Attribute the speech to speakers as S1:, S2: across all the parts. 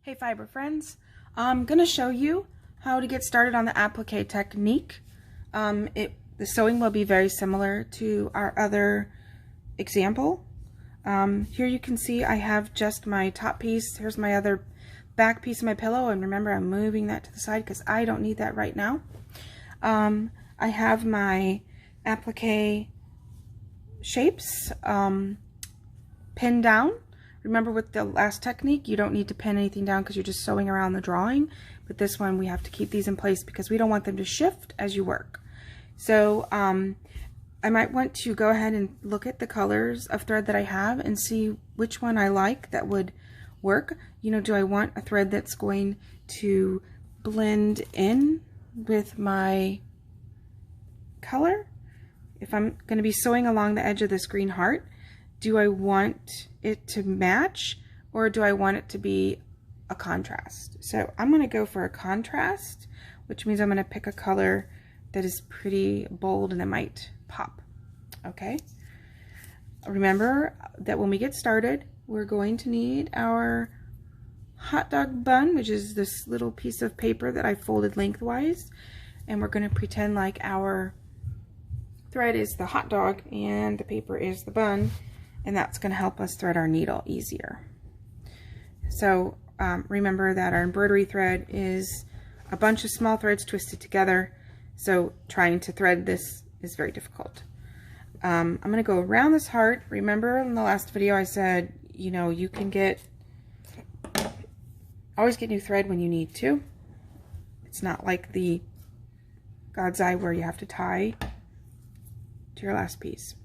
S1: Hey fiber friends, I'm going to show you how to get started on the applique technique. The sewing will be very similar to our other example. Here you can see I have just my top piece. Here's my other back piece of my pillow, and remember I'm moving that to the side because I don't need that right now. I have my applique shapes pinned down. Remember with the last technique, you don't need to pin anything down because you're just sewing around the drawing. But this one, we have to keep these in place because we don't want them to shift as you work. So I might want to go ahead and look at the colors of thread that I have and see which one I like that would work. You know, do I want a thread that's going to blend in with my color? If I'm going to be sewing along the edge of this green heart, do I want it to match or do I want it to be a contrast? So I'm going to go for a contrast, which means I'm going to pick a color that is pretty bold and it might pop. Okay. Remember that when we get started, we're going to need our hot dog bun, which is this little piece of paper that I folded lengthwise, and we're going to pretend like our thread is the hot dog and the paper is the bun. And that's going to help us thread our needle easier. So remember that our embroidery thread is a bunch of small threads twisted together, so trying to thread this is very difficult. I'm going to go around this heart. Remember in the last video I said, you know, you can always get new thread when you need to. It's not like the God's eye where you have to tie to your last piece.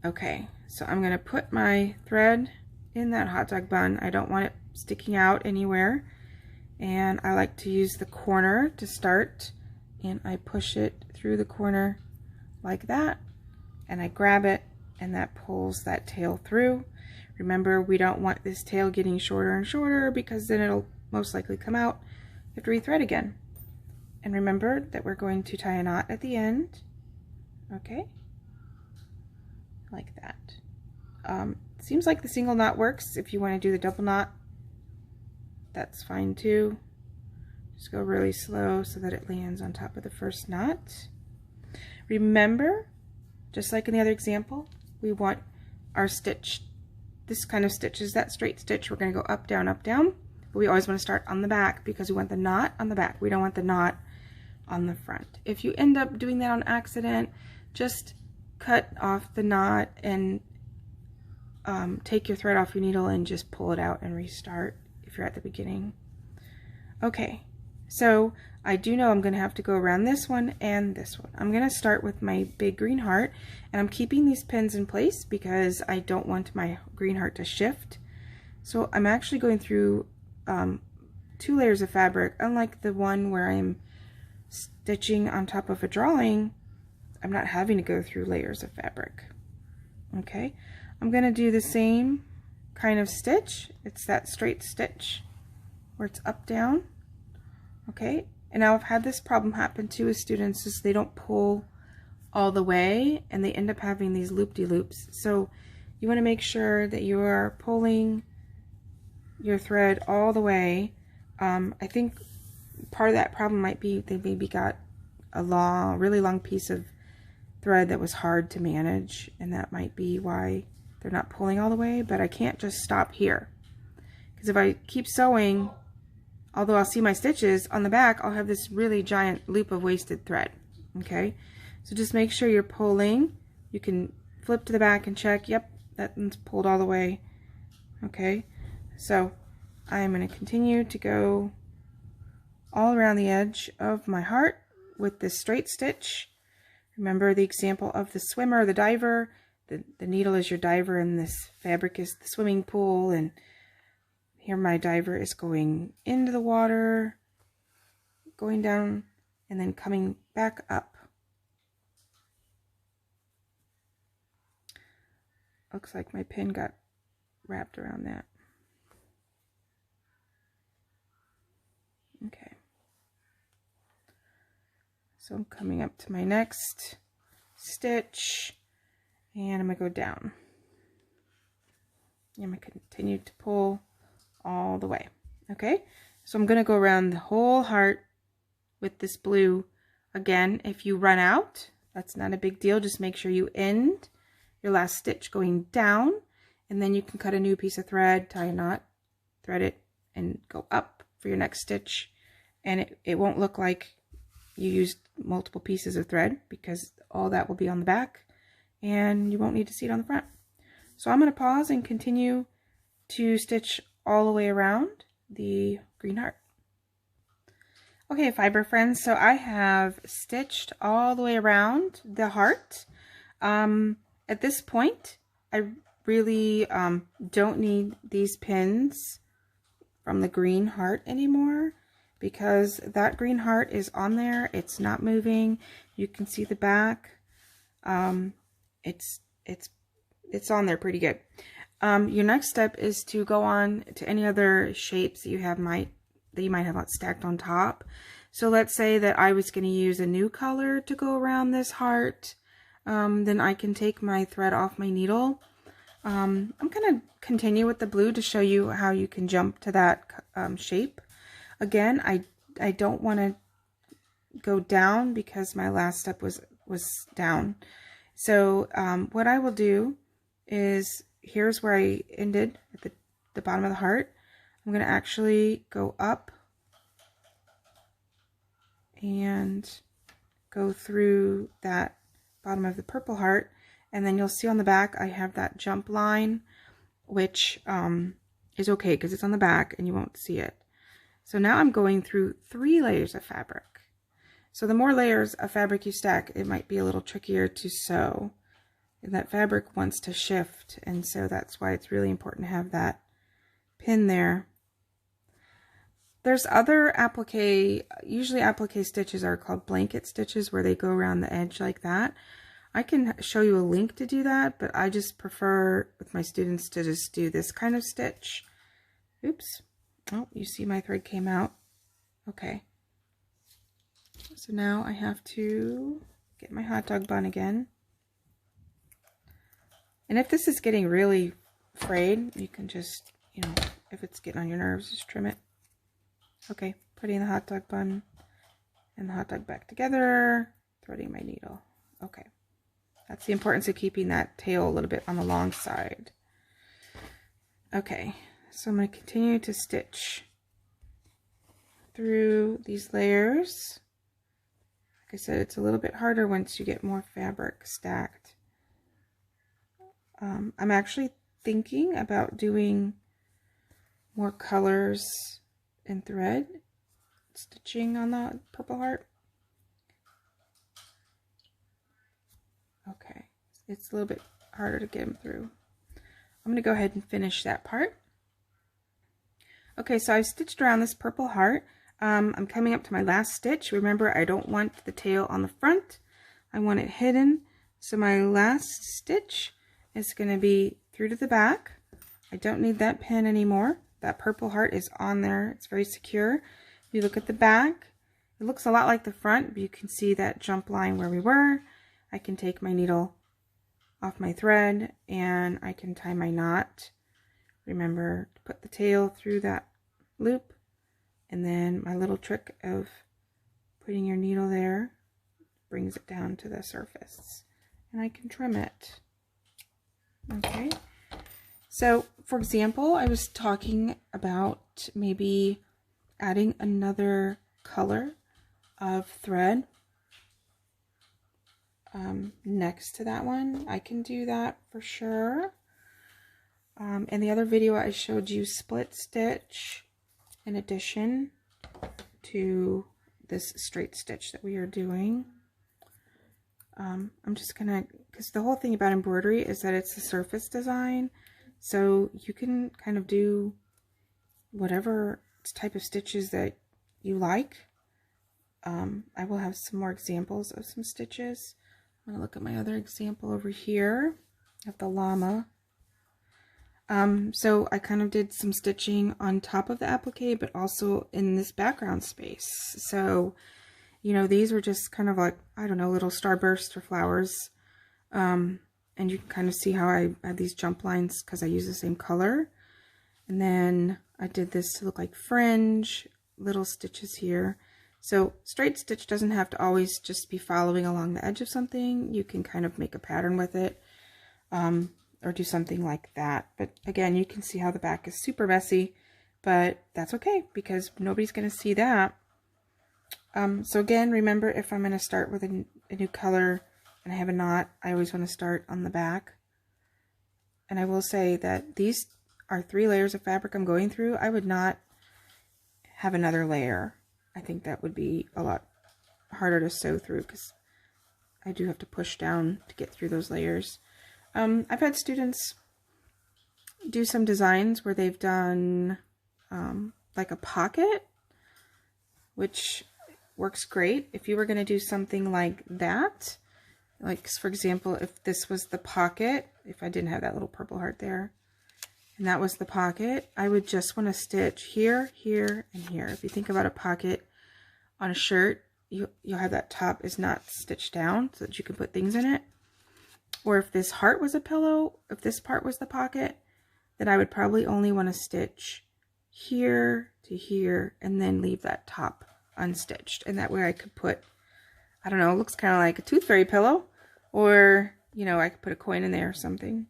S1: Okay, so I'm going to put my thread in that hot dog bun. I don't want it sticking out anywhere. And I like to use the corner to start. And I push it through the corner like that. And I grab it, and that pulls that tail through. Remember, we don't want this tail getting shorter and shorter because then it'll most likely come out. You have to rethread again. And remember that we're going to tie a knot at the end. Okay. Like that. Seems like the single knot works. If you want to do the double knot, that's fine too. Just go really slow so that it lands on top of the first knot. Remember, just like in the other example, we want our stitch, this kind of stitch is that straight stitch. We're going to go up, down, but we always want to start on the back because we want the knot on the back. We don't want the knot on the front. If you end up doing that on accident, just cut off the knot and take your thread off your needle and just pull it out and restart if you're at the beginning. Okay, so I do know I'm going to have to go around this one and this one. I'm going to start with my big green heart, and I'm keeping these pins in place because I don't want my green heart to shift. So I'm actually going through 2 layers of fabric. Unlike the one where I'm stitching on top of a drawing, I'm not having to go through layers of fabric. Okay, I'm going to do the same kind of stitch. It's that straight stitch where it's up, down. Okay, and now I've had this problem happen too with students, is they don't pull all the way and they end up having these loop-de-loops. So you want to make sure that you are pulling your thread all the way. I think part of that problem might be they maybe got a really long piece of thread that was hard to manage, and that might be why they're not pulling all the way. But I can't just stop here, because if I keep sewing, although I'll see my stitches on the back, I'll have this really giant loop of wasted thread. Okay, so just make sure you're pulling. You can flip to the back and check, yep, that one's pulled all the way. Okay, so I'm going to continue to go all around the edge of my heart with this straight stitch. Remember the example of the swimmer, the diver. The needle is your diver and this fabric is the swimming pool, and here my diver is going into the water, going down, and then coming back up. Looks like my pin got wrapped around that. Okay. So I'm coming up to my next stitch, and I'm going to go down. I'm going to continue to pull all the way. Okay, so I'm going to go around the whole heart with this blue. Again, if you run out, that's not a big deal. Just make sure you end your last stitch going down, and then you can cut a new piece of thread, tie a knot, thread it, and go up for your next stitch. And it won't look like you used multiple pieces of thread, because all that will be on the back and you won't need to see it on the front. So I'm going to pause and continue to stitch all the way around the green heart. Okay, fiber friends, so I have stitched all the way around the heart. At this point, I really don't need these pins from the green heart anymore, because that green heart is on there. It's not moving. You can see the back. It's on there pretty good. Your next step is to go on to any other shapes that you might have stacked on top. So let's say that I was going to use a new color to go around this heart. Then I can take my thread off my needle. I'm going to continue with the blue to show you how you can jump to that shape. Again, I don't want to go down because my last step was down. So what I will do is, here's where I ended at the bottom of the heart. I'm going to actually go up and go through that bottom of the purple heart, and then you'll see on the back I have that jump line, which is okay because it's on the back and you won't see it. So now I'm going through 3 layers of fabric. So the more layers of fabric you stack, it might be a little trickier to sew. And that fabric wants to shift, and so that's why it's really important to have that pin there. There's other applique, usually applique stitches are called blanket stitches, where they go around the edge like that. I can show you a link to do that, but I just prefer with my students to just do this kind of stitch. Oops. Oh, you see my thread came out. Okay. So now I have to get my hot dog bun again. And if this is getting really frayed, you can just, if it's getting on your nerves, just trim it. Okay, putting the hot dog bun and the hot dog back together, threading my needle. Okay, that's the importance of keeping that tail a little bit on the long side. Okay, so I'm going to continue to stitch through these layers. Like I said, it's a little bit harder once you get more fabric stacked. I'm actually thinking about doing more colors and thread stitching on the purple heart. Okay, it's a little bit harder to get them through. I'm going to go ahead and finish that part. Okay, so I've stitched around this purple heart. I'm coming up to my last stitch. Remember, I don't want the tail on the front. I want it hidden. So my last stitch is going to be through to the back. I don't need that pin anymore. That purple heart is on there. It's very secure. If you look at the back, it looks a lot like the front, but you can see that jump line where we were. I can take my needle off my thread and I can tie my knot. Remember to put the tail through that loop, and then my little trick of putting your needle there brings it down to the surface, and I can trim it. Okay, so for example, I was talking about maybe adding another color of thread next to that one. I can do that for sure. In the other video, I showed you split stitch in addition to this straight stitch that we are doing. I'm just gonna, because the whole thing about embroidery is that it's a surface design, so you can kind of do whatever type of stitches that you like. I will have some more examples of some stitches. I'm gonna look at my other example over here of the llama. So I kind of did some stitching on top of the applique, but also in this background space. So, you know, these were just kind of like, I don't know, little starbursts or flowers. And you can kind of see how I have these jump lines because I use the same color. And then I did this to look like fringe, little stitches here. So straight stitch doesn't have to always just be following along the edge of something. You can kind of make a pattern with it, or do something like that. But again, you can see how the back is super messy, but that's okay because nobody's going to see that. So again, remember, if I'm going to start with a new color and I have a knot, I always want to start on the back. And I will say that these are 3 layers of fabric I'm going through. I would not have another layer. I think that would be a lot harder to sew through because I do have to push down to get through those layers. I've had students do some designs where they've done like a pocket, which works great. If you were going to do something like that, like for example, if this was the pocket, if I didn't have that little purple heart there, and that was the pocket, I would just want to stitch here, here, and here. If you think about a pocket on a shirt, you'll have that top is not stitched down so that you can put things in it. Or if this heart was a pillow, if this part was the pocket, then I would probably only want to stitch here to here and then leave that top unstitched. And that way I could put, I don't know, it looks kind of like a tooth fairy pillow, or, you know, I could put a coin in there or something,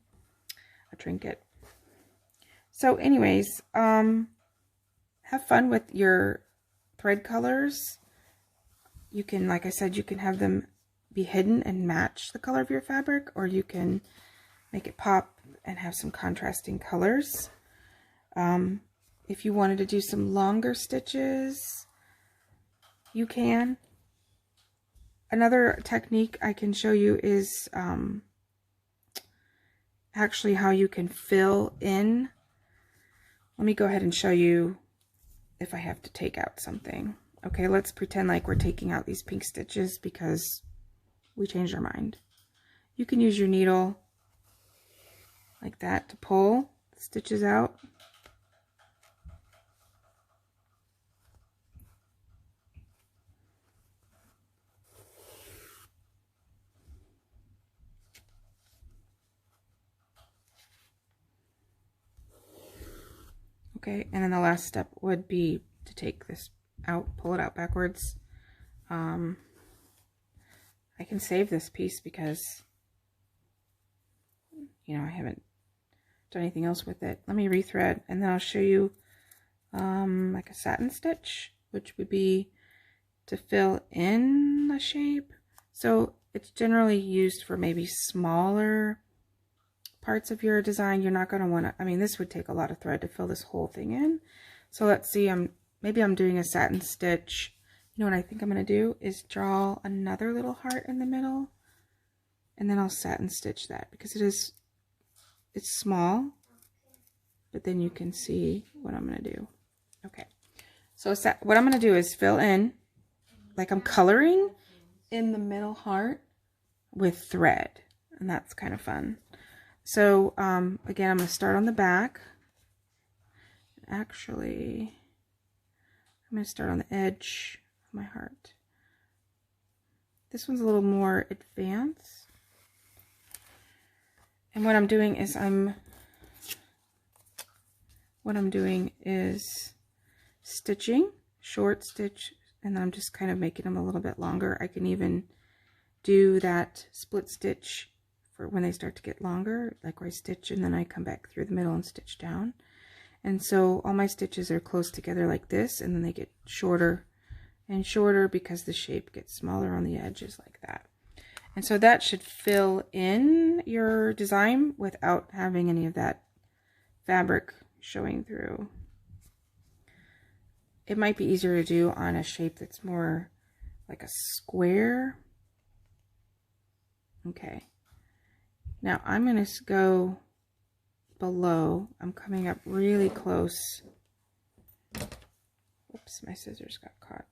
S1: a trinket. So anyways, have fun with your thread colors. You can, like I said, you can have them be hidden and match the color of your fabric, or you can make it pop and have some contrasting colors. If you wanted to do some longer stitches, you can. Another technique I can show you is actually how you can fill in. Let me go ahead and show you if I have to take out something. Okay, let's pretend like we're taking out these pink stitches because we changed our mind. You can use your needle like that to pull the stitches out. Okay, and then the last step would be to take this out, pull it out backwards. I can save this piece because, you know, I haven't done anything else with it. Let me rethread, and then I'll show you like a satin stitch, which would be to fill in the shape. So it's generally used for maybe smaller parts of your design. You're not going to want to, I mean, this would take a lot of thread to fill this whole thing in. So let's see, maybe I'm doing a satin stitch. You know what I think I'm going to do is draw another little heart in the middle, and then I'll satin stitch that because it's small, but then you can see what I'm going to do. Okay, so what I'm going to do is fill in, like I'm coloring in the middle heart with thread, and that's kind of fun. So again, I'm going to start on the back. Actually, I'm going to start on the edge of my heart. This one's a little more advanced. And what I'm doing is stitching, short stitch, and then I'm just kind of making them a little bit longer. I can even do that split stitch for when they start to get longer, like where I stitch and then I come back through the middle and stitch down. And so all my stitches are close together like this, and then they get shorter and shorter because the shape gets smaller on the edges like that. And so that should fill in your design without having any of that fabric showing through. It might be easier to do on a shape that's more like a square. Okay. Now I'm going to go below. I'm coming up really close. Oops, my scissors got caught.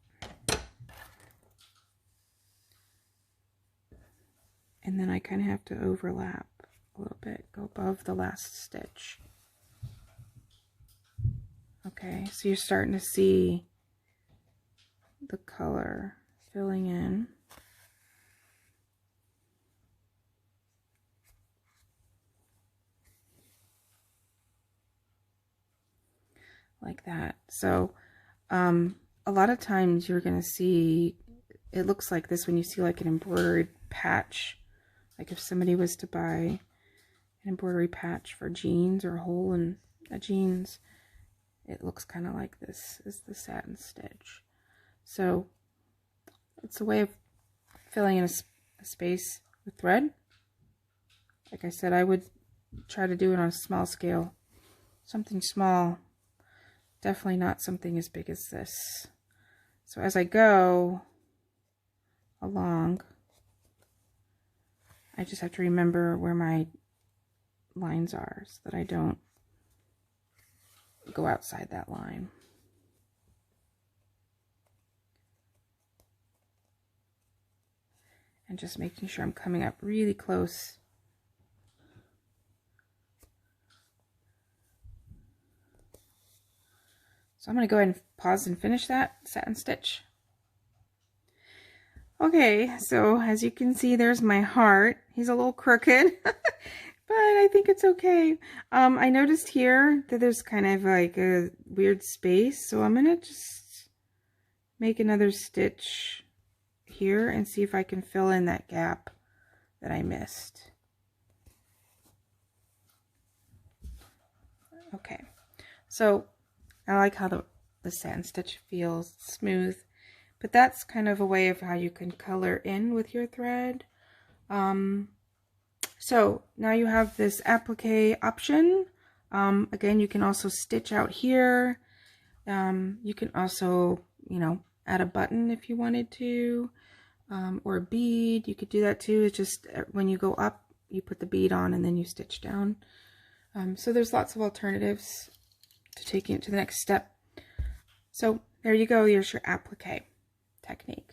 S1: And then I kind of have to overlap a little bit, go above the last stitch. Okay, so you're starting to see the color filling in. like that. So a lot of times you're going to see, it looks like this when you see like an embroidered patch. Like if somebody was to buy an embroidery patch for jeans or a hole in a jeans, it looks kind of like this is the satin stitch. So it's a way of filling in a space with thread. Like I said, I would try to do it on a small scale. Something small. Definitely not something as big as this. So as I go along, I just have to remember where my lines are so that I don't go outside that line. And just making sure I'm coming up really close. So I'm going to go ahead and pause and finish that satin stitch. Okay, so as you can see, there's my heart. He's a little crooked, but I think it's okay. I noticed here that there's kind of like a weird space, so I'm going to just make another stitch here and see if I can fill in that gap that I missed. Okay, so I like how the satin stitch feels smooth, but that's kind of a way of how you can color in with your thread. So now you have this applique option. Again, you can also stitch out here. You can also, you know, add a button if you wanted to, or a bead. You could do that too. It's just when you go up, you put the bead on and then you stitch down. So there's lots of alternatives to taking it to the next step. So there you go. Here's your applique technique.